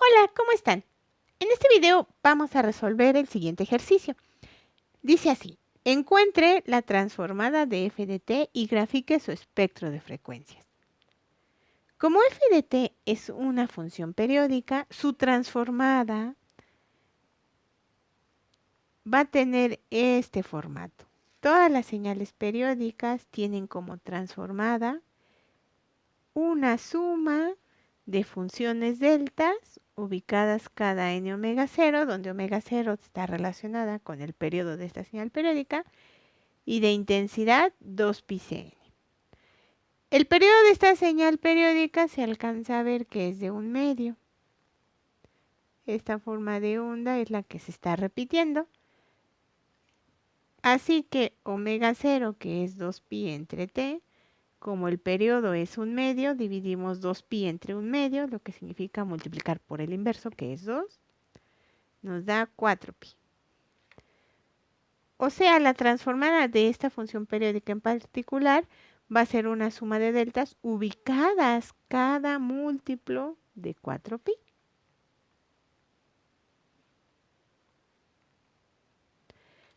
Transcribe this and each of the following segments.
Hola, ¿cómo están? En este video vamos a resolver el siguiente ejercicio. Dice así, encuentre la transformada de f de t y grafique su espectro de frecuencias. Como f de t es una función periódica, su transformada va a tener este formato. Todas las señales periódicas tienen como transformada una suma de funciones deltas ubicadas cada n omega 0, donde omega 0 está relacionada con el periodo de esta señal periódica, y de intensidad 2πcn. El periodo de esta señal periódica se alcanza a ver que es de 1/2. Esta forma de onda es la que se está repitiendo. Así que omega 0, que es 2π entre t, como el periodo es 1/2, dividimos 2π entre 1/2, lo que significa multiplicar por el inverso, que es 2, nos da 4π. O sea, la transformada de esta función periódica en particular va a ser una suma de deltas ubicadas cada múltiplo de 4π.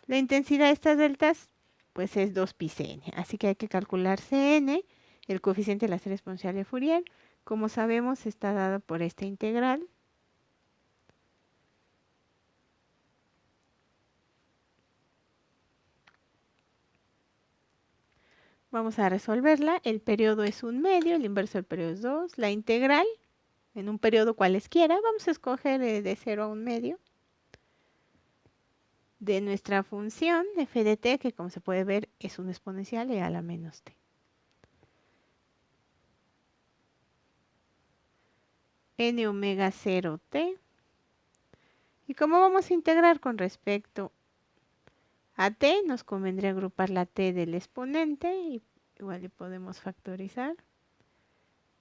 La intensidad de estas deltas pues es 2πcn, así que hay que calcular Cn, el coeficiente de la serie exponencial de Fourier. Como sabemos, está dado por esta integral. Vamos a resolverla. El periodo es 1/2, el inverso del periodo es 2. La integral, en un periodo cualesquiera, vamos a escoger de 0 a 1/2, de nuestra función f de t, que como se puede ver es un exponencial e a la menos t. N omega 0 t. Y como vamos a integrar con respecto a t, nos convendría agrupar la t del exponente, y igual le podemos factorizar,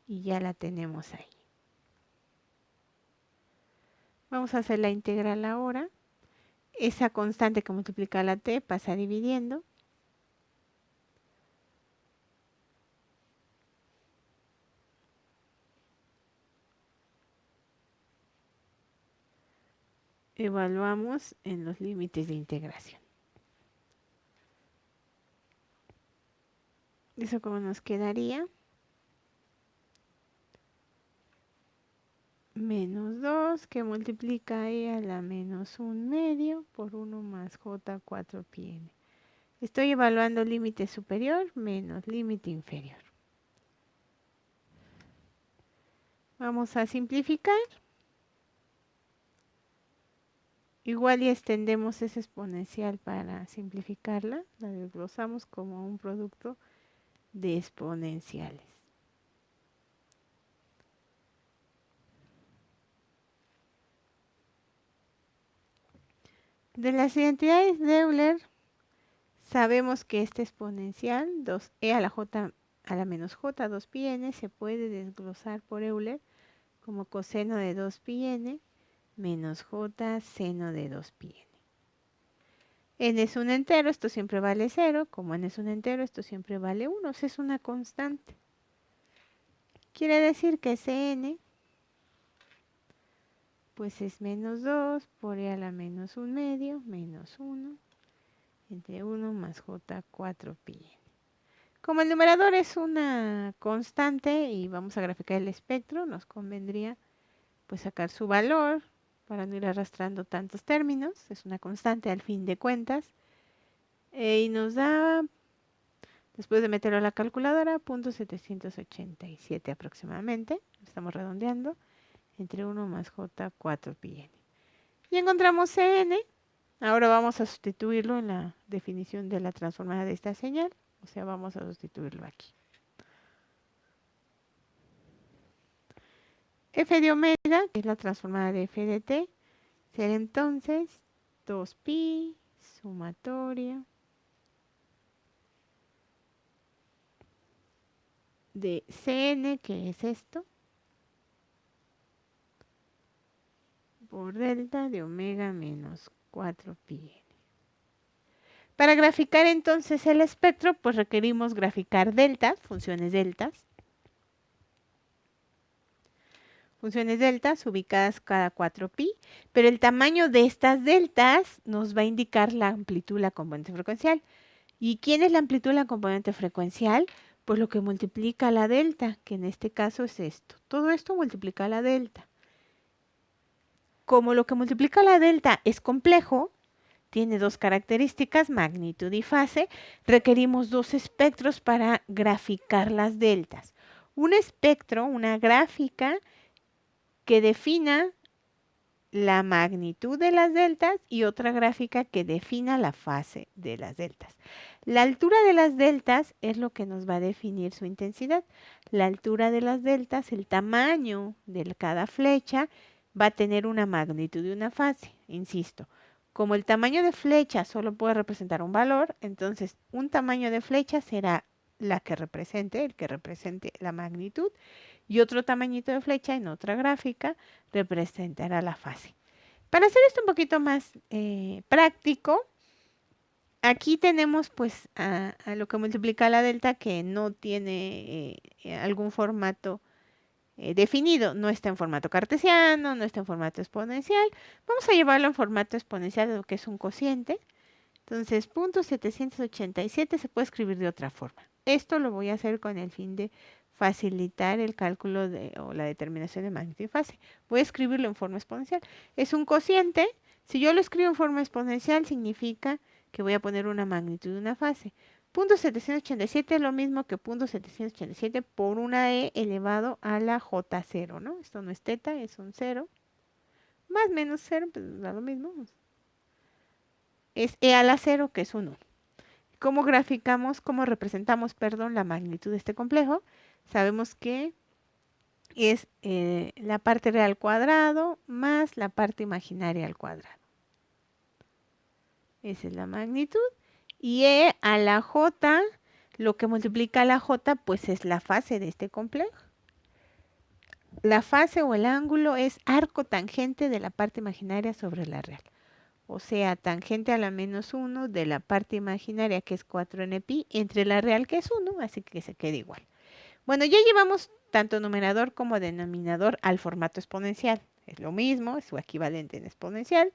y ya la tenemos ahí. Vamos a hacer la integral ahora. Esa constante que multiplica la t pasa dividiendo. Evaluamos en los límites de integración. ¿Eso cómo nos quedaría? Menos 2 que multiplica e a la menos 1/2 por 1 más j 4πn. Estoy evaluando límite superior menos límite inferior. Vamos a simplificar. Igual y extendemos esa exponencial para simplificarla. La desglosamos como un producto de exponenciales. De las identidades de Euler, sabemos que esta exponencial 2e a la j a la menos j 2πn se puede desglosar por Euler como coseno de 2πn menos j seno de 2πn. N es un entero, esto siempre vale 0. Como n es un entero, esto siempre vale 1. O sea, es una constante. Quiere decir que Cn pues es menos 2 por e a la menos 1/2 menos 1 entre 1 más j 4πn. Como el numerador es una constante y vamos a graficar el espectro, nos convendría pues sacar su valor para no ir arrastrando tantos términos. Es una constante al fin de cuentas. Y nos da, después de meterlo a la calculadora, 0.787 aproximadamente. Estamos redondeando. Entre 1 más j 4πn. Y encontramos Cn. Ahora vamos a sustituirlo en la definición de la transformada de esta señal. O sea, vamos a sustituirlo aquí. F de omega, que es la transformada de f de t, será entonces 2π sumatoria de Cn, que es esto, por delta de omega menos 4πn. Para graficar entonces el espectro, pues requerimos graficar deltas, funciones deltas. funciones deltas ubicadas cada 4pi, pero el tamaño de estas deltas nos va a indicar la amplitud de la componente frecuencial. ¿Y quién es la amplitud de la componente frecuencial? Pues lo que multiplica la delta, que en este caso es esto. Todo esto multiplica la delta. Como lo que multiplica la delta es complejo, tiene dos características, magnitud y fase, requerimos dos espectros para graficar las deltas. Un espectro, una gráfica que defina la magnitud de las deltas y otra gráfica que defina la fase de las deltas. La altura de las deltas es lo que nos va a definir su intensidad. La altura de las deltas, el tamaño de cada flecha, va a tener una magnitud y una fase, insisto. Como el tamaño de flecha solo puede representar un valor, entonces un tamaño de flecha será el que represente la magnitud, y otro tamañito de flecha en otra gráfica representará la fase. Para hacer esto un poquito más práctico, aquí tenemos pues a lo que multiplica la delta, que no tiene algún formato definido, no está en formato cartesiano, no está en formato exponencial. Vamos a llevarlo en formato exponencial, lo que es un cociente. Entonces, punto 787 se puede escribir de otra forma. Esto lo voy a hacer con el fin de facilitar el cálculo o la determinación de magnitud y fase. Voy a escribirlo en forma exponencial. Es un cociente. Si yo lo escribo en forma exponencial, significa que voy a poner una magnitud y una fase. Punto 787 es lo mismo que punto 787 por una e elevado a la j0, ¿no? Esto no es teta, es un 0. Más menos 0, pues da lo mismo. Es e a la 0, que es 1. ¿Cómo representamos, la magnitud de este complejo? Sabemos que es la parte real al cuadrado más la parte imaginaria al cuadrado. Esa es la magnitud. Y e a la j, lo que multiplica a la j, pues es la fase de este complejo. La fase o el ángulo es arco tangente de la parte imaginaria sobre la real. O sea, tangente a la menos 1 de la parte imaginaria, que es 4npi, entre la real, que es 1, así que se queda igual. Bueno, ya llevamos tanto numerador como denominador al formato exponencial. Es lo mismo, es su equivalente en exponencial.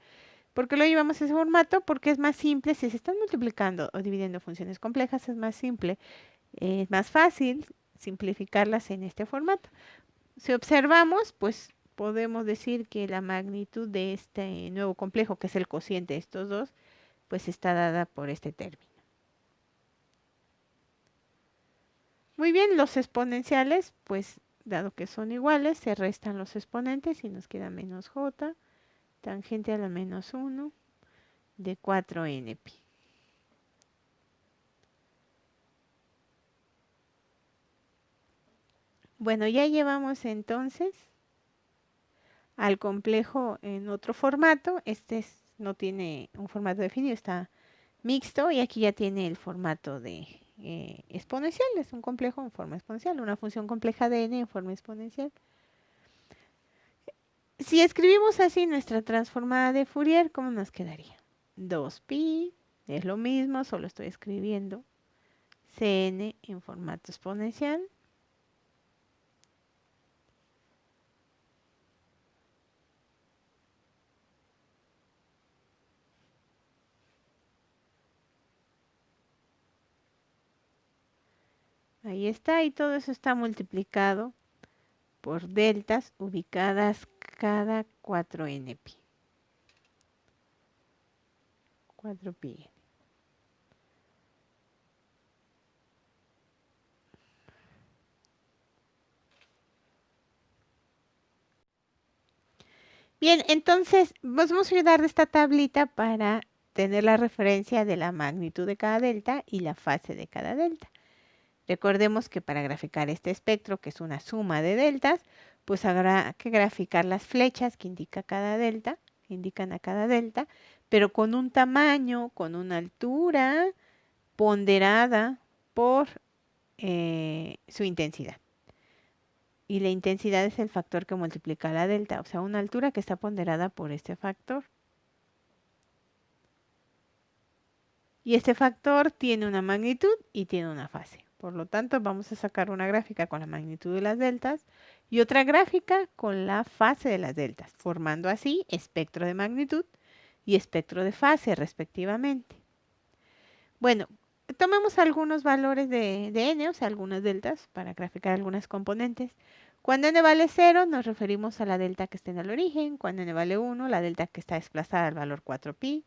¿Por qué lo llevamos a ese formato? Porque es más simple. Si se están multiplicando o dividiendo funciones complejas, es más simple, es más fácil simplificarlas en este formato. Si observamos, pues podemos decir que la magnitud de este nuevo complejo, que es el cociente de estos dos, pues está dada por este término. Muy bien, los exponenciales, pues dado que son iguales, se restan los exponentes y nos queda menos j, tangente a la menos 1 de 4npi. Bueno, ya llevamos entonces al complejo en otro formato. Este no tiene un formato definido, está mixto, y aquí ya tiene el formato de exponencial. Es un complejo en forma exponencial, una función compleja de n en forma exponencial. Si escribimos así nuestra transformada de Fourier, ¿cómo nos quedaría? 2pi es lo mismo, solo estoy escribiendo Cn en formato exponencial. Ahí está, y todo eso está multiplicado por deltas ubicadas cada 4npi. 4pi. Bien, entonces vamos a ayudar de esta tablita para tener la referencia de la magnitud de cada delta y la fase de cada delta. Recordemos que para graficar este espectro, que es una suma de deltas, pues habrá que graficar las flechas que indican a cada delta, pero con un tamaño, con una altura ponderada por su intensidad. Y la intensidad es el factor que multiplica la delta, o sea, una altura que está ponderada por este factor. Y este factor tiene una magnitud y tiene una fase. Por lo tanto, vamos a sacar una gráfica con la magnitud de las deltas y otra gráfica con la fase de las deltas, formando así espectro de magnitud y espectro de fase respectivamente. Bueno, tomemos algunos valores de n, o sea, algunas deltas, para graficar algunas componentes. Cuando n vale 0, nos referimos a la delta que está en el origen. Cuando n vale 1, la delta que está desplazada al valor 4pi.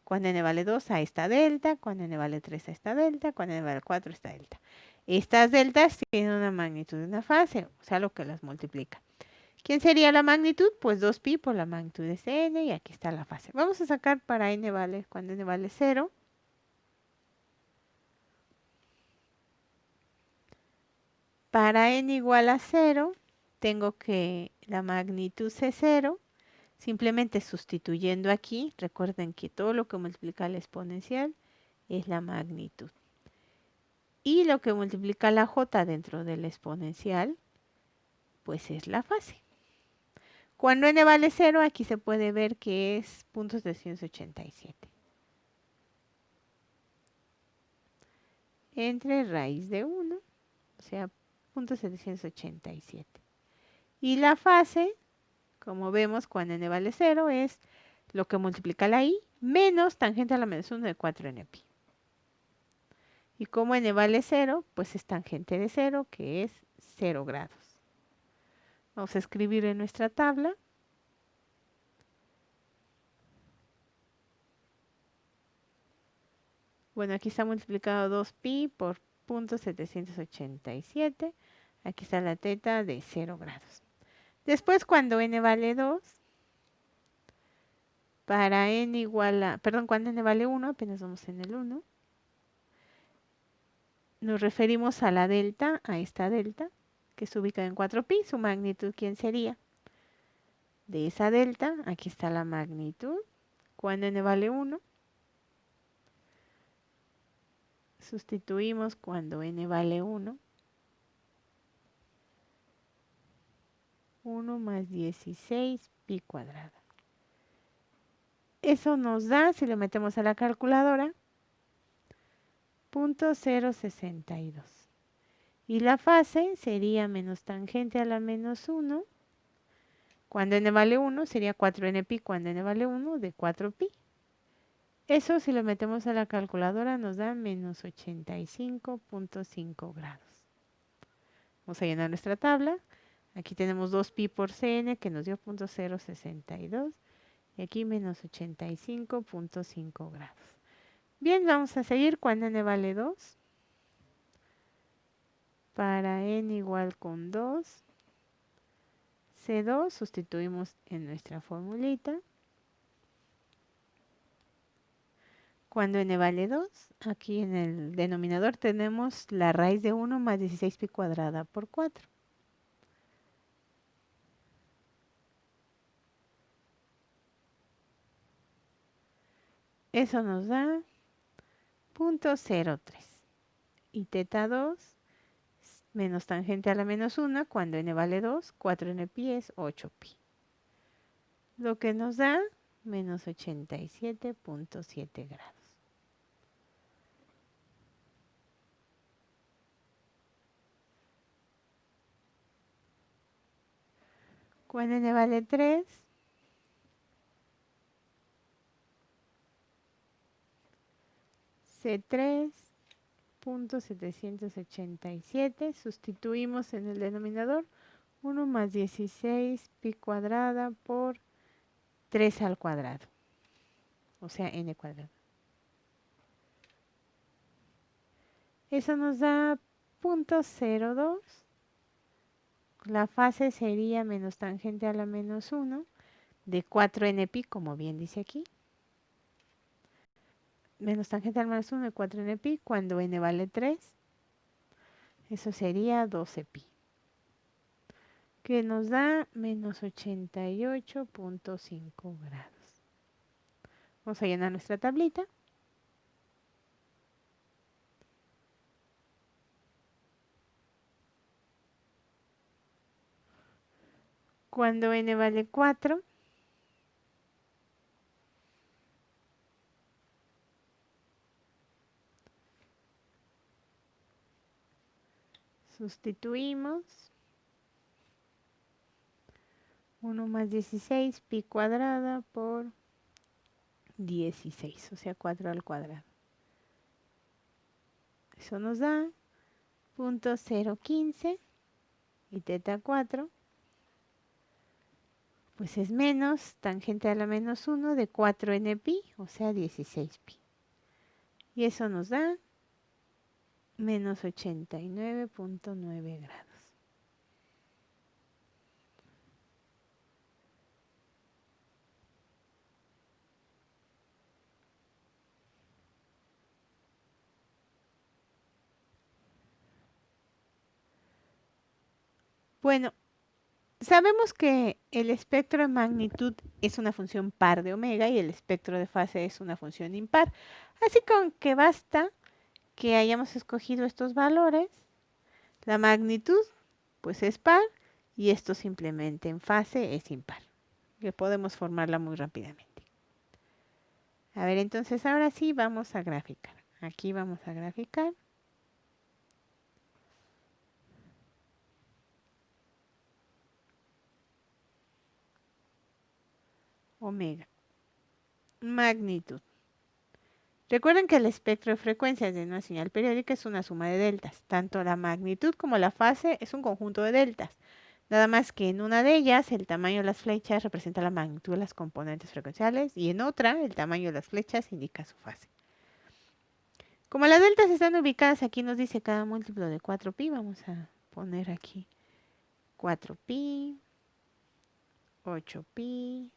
Cuando n vale 2, a esta delta. Cuando n vale 3, a esta delta. Cuando n vale 4, a esta delta. Estas deltas tienen una magnitud y una fase, o sea, lo que las multiplica. ¿Quién sería la magnitud? Pues 2pi por la magnitud de Cn, y aquí está la fase. Vamos a sacar para n vale, cuando n vale 0. Para n igual a 0, tengo que la magnitud C0, simplemente sustituyendo aquí, recuerden que todo lo que multiplica la exponencial es la magnitud. Y lo que multiplica la j dentro de la exponencial, pues es la fase. Cuando n vale 0, aquí se puede ver que es 0.387. Entre raíz de 1, o sea, 0.787. Y la fase, como vemos, cuando n vale 0, es lo que multiplica la i menos tangente a la menos 1 de 4npi. Y como n vale 0, pues es tangente de 0, que es 0 grados. Vamos a escribir en nuestra tabla. Bueno, aquí está multiplicado 2pi por 0.787. Aquí está la teta de 0 grados. Después, cuando n vale 2, para n igual a, perdón, cuando n vale 1, apenas vamos en el 1, nos referimos a la delta, a esta delta, que se ubica en 4pi. Su magnitud, ¿quién sería? De esa delta, aquí está la magnitud. Cuando n vale 1, sustituimos cuando n vale 1. 1 más 16 pi cuadrada. Eso nos da, si lo metemos a la calculadora, 0.062. Y la fase sería menos tangente a la menos 1. Cuando n vale 1 sería 4npi cuando n vale 1 de 4pi. Eso, si lo metemos a la calculadora, nos da menos 85.5 grados. Vamos a llenar nuestra tabla. Aquí tenemos 2pi por cn, que nos dio 0.062. Y aquí menos 85.5 grados. Bien, vamos a seguir cuando n vale 2. Para n igual con 2, C2 sustituimos en nuestra formulita. Cuando n vale 2, aquí en el denominador tenemos la raíz de 1 más 16pi cuadrada por 4. Eso nos da 0.03. Y teta 2 menos tangente a la menos 1, cuando n vale 2, 4npi es 8pi. Lo que nos da menos 87.7 grados. Cuando n vale 3, C3.787, sustituimos en el denominador 1 más 16 pi cuadrada por 3 al cuadrado, o sea, n cuadrado. Eso nos da 0.02. La fase sería menos tangente a la menos 1 de 4npi, como bien dice aquí. Menos tangente al menos 1 de 4npi cuando n vale 3. Eso sería 12pi. Que nos da menos 88.5 grados. Vamos a llenar nuestra tablita. Cuando n vale 4, sustituimos 1 más 16 pi cuadrada por 16, o sea 4 al cuadrado. Eso nos da 0.015 y teta 4, pues es menos tangente a la menos 1 de 4n pi, o sea 16 pi. Y eso nos da menos 89.9 grados. Bueno, sabemos que el espectro de magnitud es una función par de omega y el espectro de fase es una función impar. Así con que basta que hayamos escogido estos valores, la magnitud pues es par y esto simplemente en fase es impar. Que podemos formarla muy rápidamente. A ver, entonces ahora sí vamos a graficar. Aquí vamos a graficar. Omega. Magnitud. Recuerden que el espectro de frecuencias de una señal periódica es una suma de deltas. Tanto la magnitud como la fase es un conjunto de deltas. Nada más que en una de ellas el tamaño de las flechas representa la magnitud de las componentes frecuenciales y en otra el tamaño de las flechas indica su fase. Como las deltas están ubicadas aquí nos dice cada múltiplo de 4pi, vamos a poner aquí 4pi, 8pi,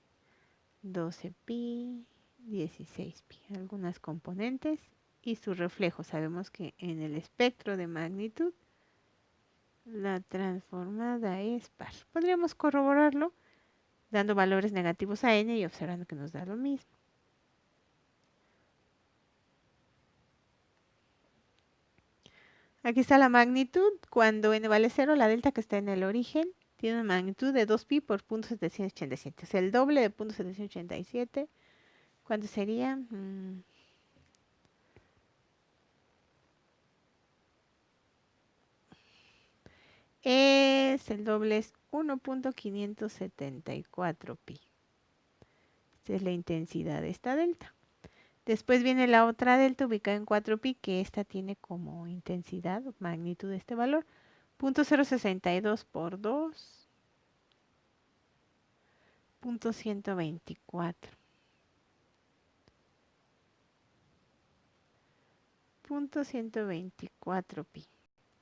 12pi, 16pi, algunas componentes y su reflejo. Sabemos que en el espectro de magnitud la transformada es par. Podríamos corroborarlo dando valores negativos a n y observando que nos da lo mismo. Aquí está la magnitud. Cuando n vale 0, la delta que está en el origen tiene una magnitud de 2pi por 0.787. O sea, el doble de 0.787. ¿Cuánto sería? El doble es 1.574 pi. Esta es la intensidad de esta delta. Después viene la otra delta ubicada en 4 pi, que esta tiene como intensidad, magnitud de este valor, 0.062 por 2, 0.124. 0.124 pi.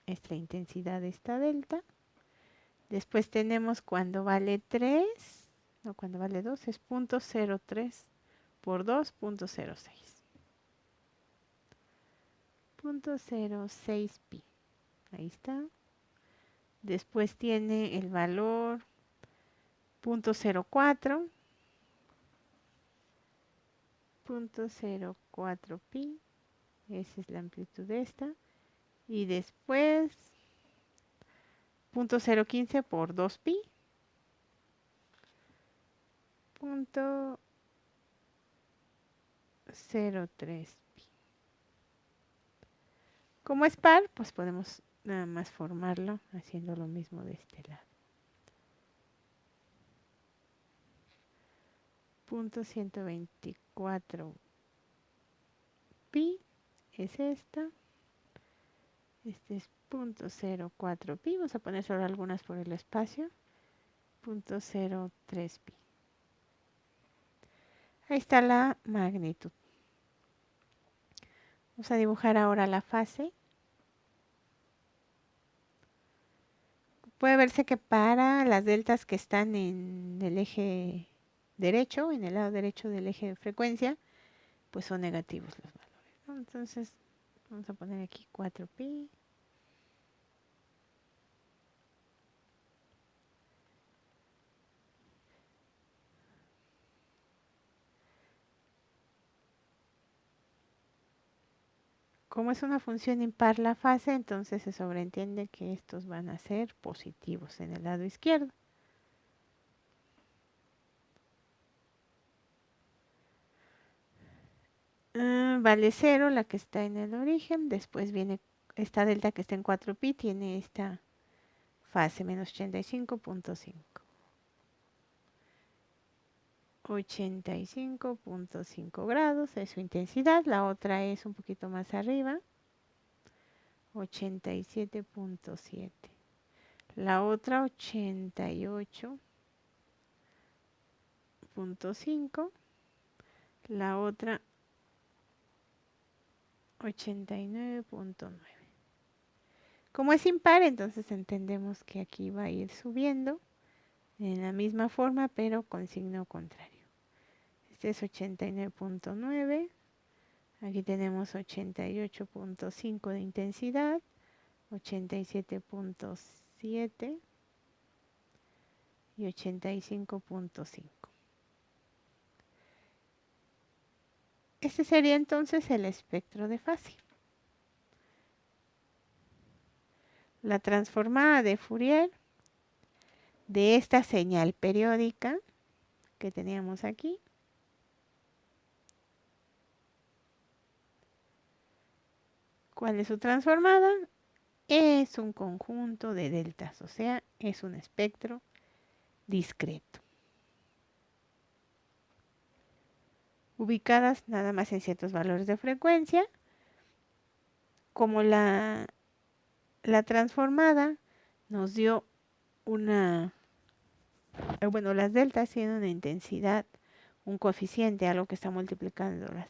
Es la intensidad de esta delta. Después tenemos cuando vale 3, no, cuando vale 2 es 0.03 por 2, 0.06. 0.06 pi. Ahí está. Después tiene el valor 0.04. 0.04 pi. Esa es la amplitud de esta. Y después 0.015 por 2 pi. 0.03 pi. Como es par, pues podemos nada más formarlo haciendo lo mismo de este lado. 0.124 pi es esta. Este es 0.04 pi. Vamos a poner solo algunas por el espacio. 0.03 pi. Ahí está la magnitud. Vamos a dibujar ahora la fase. Puede verse que para las deltas que están en el eje derecho, en el lado derecho del eje de frecuencia, pues son negativos los valores, ¿no? Entonces, vamos a poner aquí 4pi. Como es una función impar la fase, entonces se sobreentiende que estos van a ser positivos en el lado izquierdo. Vale 0 la que está en el origen, después viene esta delta que está en 4pi, tiene esta fase menos 85.5. 85.5 grados es su intensidad. La otra es un poquito más arriba, 87.7. La otra 88.5. La otra 89.9. Como es impar, entonces entendemos que aquí va a ir subiendo en la misma forma, pero con signo contrario. Este es 89.9. Aquí tenemos 88.5 de intensidad, 87.7 y 85.5. Este sería entonces el espectro de fase. La transformada de Fourier de esta señal periódica que teníamos aquí ¿cuál es su transformada? Es un conjunto de deltas, o sea, es un espectro discreto. Ubicadas nada más en ciertos valores de frecuencia, como la transformada nos dio las deltas tienen una intensidad, un coeficiente, algo que está multiplicándolas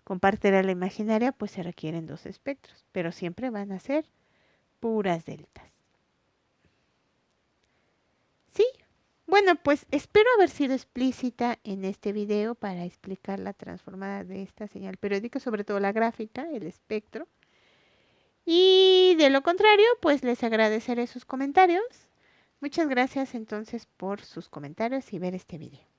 con parte de la imaginaria, pues se requieren dos espectros, pero siempre van a ser puras deltas. ¿Sí? Bueno, pues espero haber sido explícita en este video para explicar la transformada de esta señal periódica, sobre todo la gráfica, el espectro. Y de lo contrario, pues les agradeceré sus comentarios. Muchas gracias entonces por sus comentarios y ver este video.